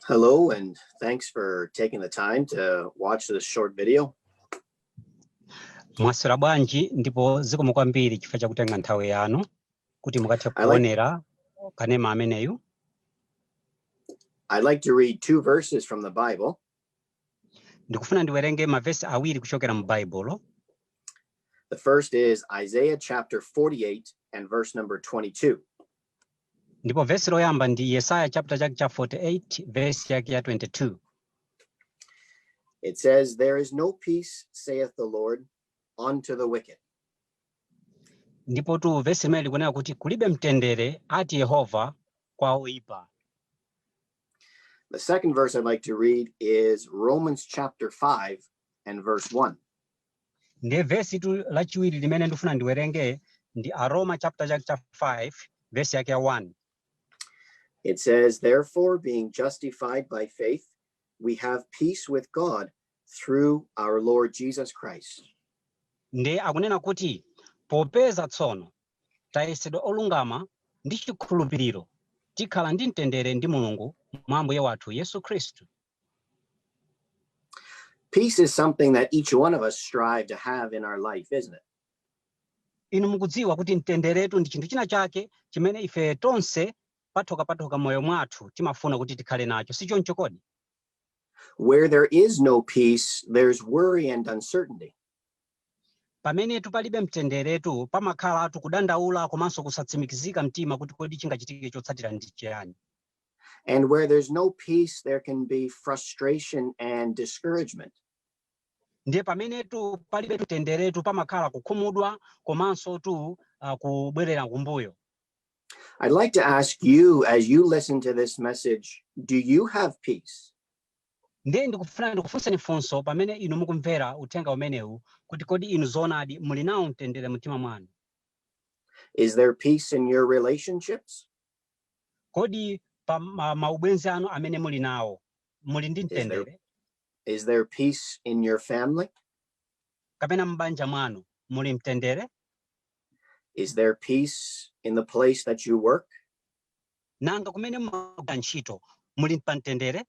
Hello, and thanks for taking the time to watch this short video. Mwaswera bwanji ndipo zikomo kwambiri chifukwa chakutenga nthawi yanu kuti mukathe kuonera kanema ameneyu. I'd like to read two verses from the Bible. Ndikufuna ndiwerenge mavesi awiri kuchokera mu Baibulo. The first is Isaiah chapter 48 and verse number 22. Ndipo vesi loyamba ndi Yesaya chapter chake cha 48 vesi yake ya 22. It says, "There is no peace, saith the Lord, unto the wicked." Ndipo tu vesi limene likunena kuti kulibe mtendere ati Yehova kwa oyipa. The second verse I'd like to read is Romans chapter 5 and verse 1. Ndiye vesi tu lachiwiri limene ndifuna ndiwerenge ndi Aroma chapter chake cha 5 vesi yake ya 1. It says, "Therefore, being justified by faith, we have peace with God through our Lord Jesus Christ." Ndiye akunena kuti popeza tsono tayesedwa olungama ndi chikhulupiriro tikhala ndi mtendere ndi Mulungu mwa Ambuye wathu Yesu Khristu. Peace is something that each one of us strive to have in our life, isn't it? Inu mukudziwa kuti mtenderetu ndi chinthu china chake chimene ife tonse pathoka moyo mwathu timafuna kuti tikhale nacho, si choncho kodi? Where there is no peace, there's worry and uncertainty. Pamene palibe mtenderetu pamakhala kudandaula komanso kusatsimikizika mtima kuti kodi chingachitike chotsatira ndi chiyani. And where there's no peace, there can be frustration and discouragement. Ndiye pamene palibe mtenderetu pamakhala kukhumudwa komanso kubwerera kumbuyo. I'd like to ask you, as you listen to this message, do you have peace? Ndiye ndikufunsa funso pamene inu mukumvera uthenga umenewu kuti kodi inu zoonadi muli nawo mtendere mtima mwanu. Is there peace in your relationships? Kodi pa maubwenzi anu amene muli nawo muli ndi mtendere? Is there peace in your family? Kapena mbanja mwanu muli mtendere? Is there peace in the place that you work? Nanga kumene mugwira ntchito muli pa mtendere?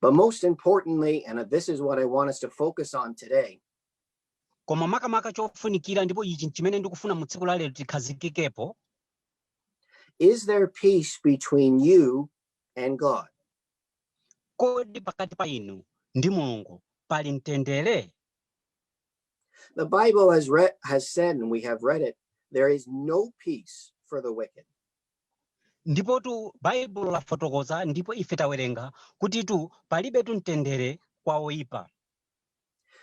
But most importantly, and this is what I want us to focus on today, koma makamaka chofunikira ndipo ichi chimene ndikufuna mu tsiku la lero tikhazikikepo, is there peace between you and God? Kodi pakati pa inu ndi Mulungu pali mtendere? The Bible has said, and we have read it, there is no peace for the wicked. Ndipo Baibulo lafotokoza ndipo ife tawerenga kuti palibe mtendere kwa oyipa.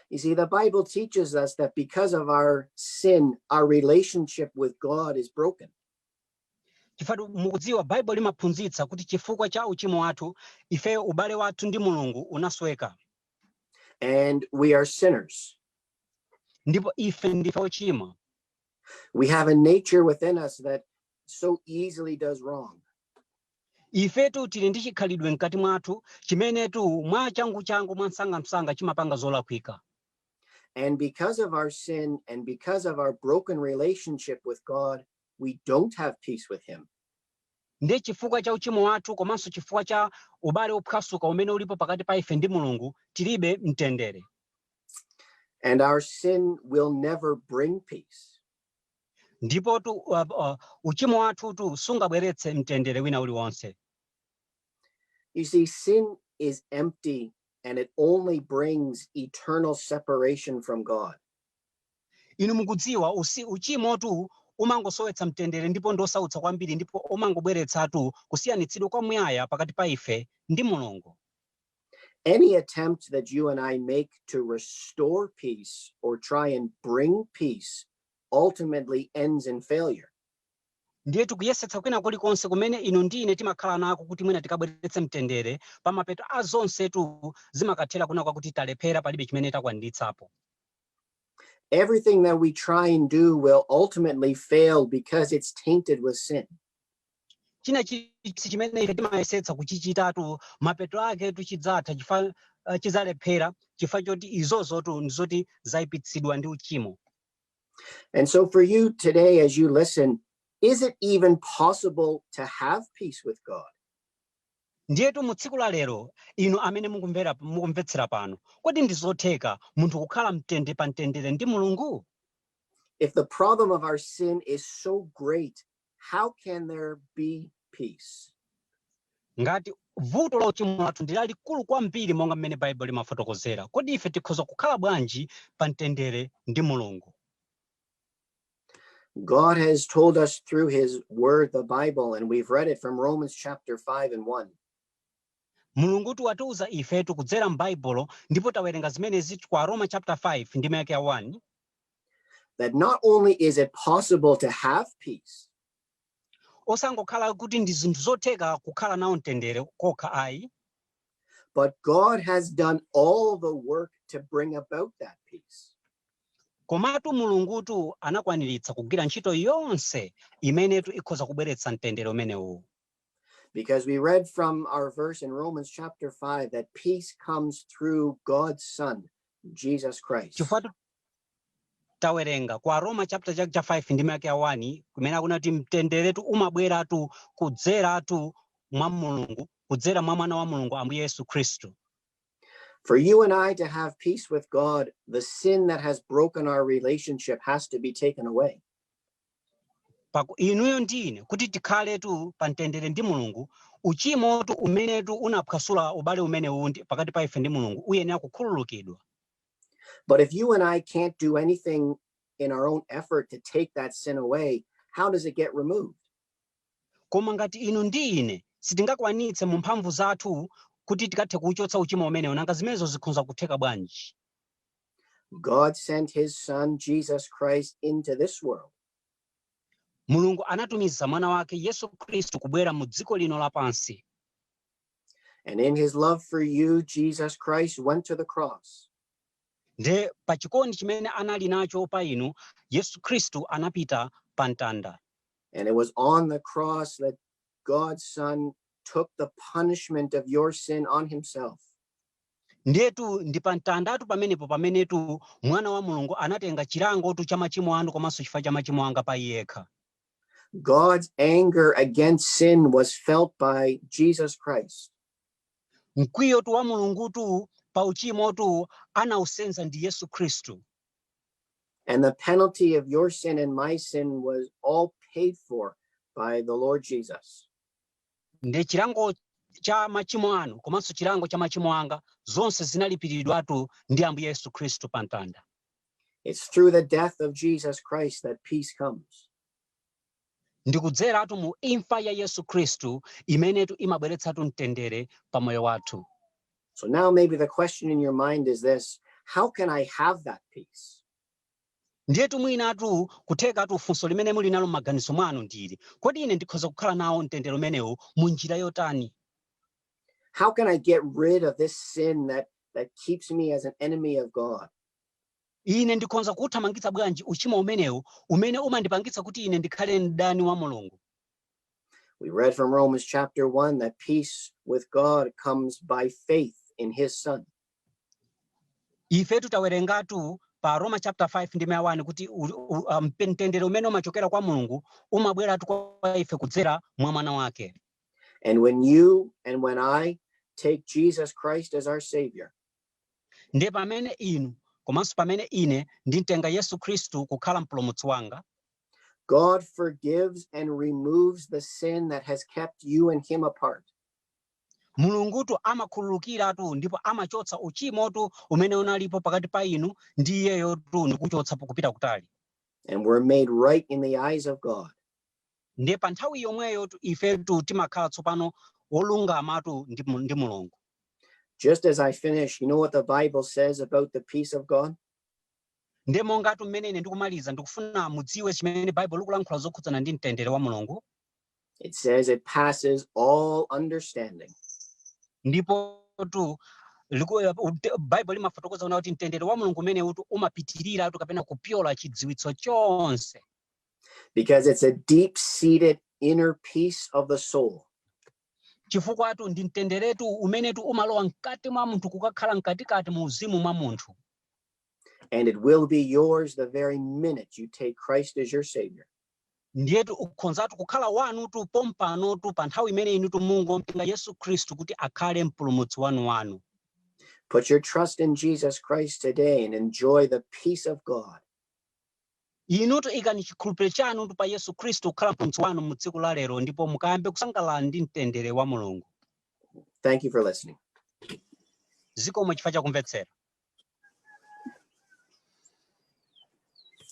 You see, the Bible teaches us that because of our sin, our relationship with God is broken. Chifukwa mukudziwa Baibulo limaphunzitsa kuti chifukwa cha uchimo wathu ife ubale wathu ndi Mulungu unasweka. And we are sinners. Ndipo ife ndife ochimwa. We have a nature within us that so easily does wrong. Ife tili ndi chikhalidwe mkati mwathu chimene mwa changu mwansanga chimapanga zolakwika. And because of our sin and because of our broken relationship with God, we don't have peace with him. Ndiye chifukwa cha uchimo wathu komanso chifukwa cha ubale ophwasuka umene ulipo pakati pa ife ndi Mulungu tilibe mtendere. And our sin will never bring peace. Ndipo uchimo wathu sungabweretse mtendere wina uliwonse. You see, sin is empty and it only brings eternal separation from God. Inu mukudziwa uchimo umangosowetsa mtendere ndipo ndosautsa kwambiri ndipo umangobweretsa kusiyanitsidwa kwamuyaya pakati pa ife ndi Mulungu. Any attempt that you and I make to restore peace or try and bring peace ultimately ends in failure. Ndiye tikuyesetsa kwina kulikonse kumene inu ndi ine timakhala nako kuti mwina tikabweretse mtendere pamapeto azonse zimakathera kuna kuti talephera palibe chimene takwaniritsapo. Everything that we try and do will ultimately fail because it's tainted with sin. China chimene ife timayesetsa kuchichitatu mapeto ake chidzatha chizalephera chifukwa choti izozo ndizoti zayipitsidwa ndi uchimo. And so for you today, as you listen, is it even possible to have peace with God? Ndiyetu mu tsiku la lero inu amene mukumvetsera pano, kodi ndizotheka munthu kukhala pa mtendere ndi Mulungu? If the problem of our sin is so great, how can there be peace? Ngati vuto la uchimo lathu ndi lalikulu kwambiri monga mmene Baibulo limafotokozera, kodi ife tikhoza kukhala bwanji pa mtendere ndi Mulungu? God has told us through his word, the Bible, and we've read it from Romans chapter 5 and 1. Mulungu watiuza ifetu kudzera m'Baibulo ndipo tawerenga zimenezi kwa Roma chapter 5 ndi vesi 1. That not only is it possible to have peace, osangokhala kuti ndi zinthu zotheka kukhala nawo mtendere kokha ayi, but God has done all the work to bring about that peace. Komatu Mulungutu anakwaniritsa kugwira ntchito yonse imenetu ikhoza kubweretsa mtendere umenewu. Because we read from our verse in Romans chapter 5 that peace comes through God's Son, Jesus Christ. Chifukwa tawerenga kwa Roma chapter 5 ndi vesi 1 kumene akunati mtenderetu umabweratu kudzeratu mwa Mulungu, kudzera mwa mwana wa Mulungu Ambuye Yesu Khristu. For you and I to have peace with God, the sin that has broken our relationship has to be taken away. Inuyo ndine kuti tikhaletu pa mtendere ndi Mulungu, uchimotu umenetu unaphwasula ubale umenewu pakati pa ife ndi Mulungu uyenera kukhululukidwa. But if you and I can't do anything in our own effort to take that sin away, how does it get removed? Koma ngati inu ndi ine sitingakwanitse mu mphamvu zathu kuti tikathe kuchotsa uchimo umenewu, nanga zimenezo zikhoza kutheka bwanji? God sent his Son, Jesus Christ, into this world. Mulungu anatumiza mwana wake Yesu Khristu kubwera mu dziko lino lapansi. And in his love for you, Jesus Christ went to the cross. Nde pa chikondi chimene anali nacho pa inu, Yesu Khristu anapita pa mtanda. And it was on the cross that God's Son took the punishment of your sin on himself. Ndetu ndi pa mtandatu pamenepo pamenetu mwana wa Mulungu anatenga chilangotu cha machimo anu komanso chifukwa cha machimo anga pa yekha. God's anger against sin was felt by Jesus Christ. Mkwiyotu wa Mulungutu pa uchimotu anausenza ndi Yesu Khristu. And the penalty of your sin and my sin was all paid for by the Lord Jesus. Nde chilango cha machimo anu komanso chilango cha machimo anga zonse zinalipiridwatu ndi Ambuye Yesu Khristu pa mtanda. It's through the death of Jesus Christ that peace comes. Ndikudzeratu mu imfa ya Yesu Khristu imenetu imabweretsatu mtendere pa moyo wathu. So now maybe the question in your mind is this: how can I have that peace? Ndiyetu mwinatu kuthekatu funso limene muli nalo m'maganizo mwanu ndili, kodi ine ndikhoza kukhala nawo mtendere umenewu mu njira yotani? How can I get rid of this sin that keeps me as an enemy of God? Ine ndikhoza kuthamangitsa bwanji uchimo umenewu umene umandipangitsa kuti ine ndikhale mdani wa Mulungu? We read from Romans chapter 1 that peace with God comes by faith in his Son. Ife tutawerengatu pa Roma chapter 5 ndi vesi 1 kuti mtendere umene umachokera kwa Mulungu umabweratu kwa ife kudzera mwa mwana wake. And when you and when I take Jesus Christ as our Savior, Ndi pamene inu komanso pamene ine nditenga Yesu Khristu kukhala mpulumutsi wanga, God forgives and removes the sin that has kept you and him apart. Mulungutu amakhululukiratu ndipo amachotsa uchimotu umene unalipo pakati pa inu ndi iyeyotu ndikuchotsa kupita kutali. And we're made right in the eyes of God. Ndi pa nthawi yomweyo ifetu timakhala tsopano wolungamatu ndi Mulungu. Just as I finish, you know what the Bible says about the peace of God? Ndi mongatu mmene ine ndikumaliza ndikufuna mudziwe chimene Bible likulankhula zokhudzana ndi mtendere wa Mulungu. It says it passes all understanding. Ndipo Bible limafotokoza kuti mtendere wa Mulungu umene umapitirira kapena kupyola chidziwitso chonse. Because it's a deep-seated inner peace of the soul. Chifukwa ndi mtenderetu umenetu umalowa mkati mwa munthu kukakhala mkatikati mu uzimu mwa munthu. And it will be yours the very minute you take Christ as your Savior. ndiyetu ukhonzatu kukhala wanutu pompanotu pa nthawi imene inutu mungomtenga Yesu Khristu kuti akhale mpulumutsi wanu. Put your trust in Jesus Christ today and enjoy the peace of God. Inutu ikani chikhulupiriro chanutu pa Yesu Khristu kukhala mpulumutsi wanu mu tsiku la lero ndipo mukayambe kusangalala ndi mtendere wa Mulungu. Thank you for listening. Zikomo chifukwa cha kumvetsera.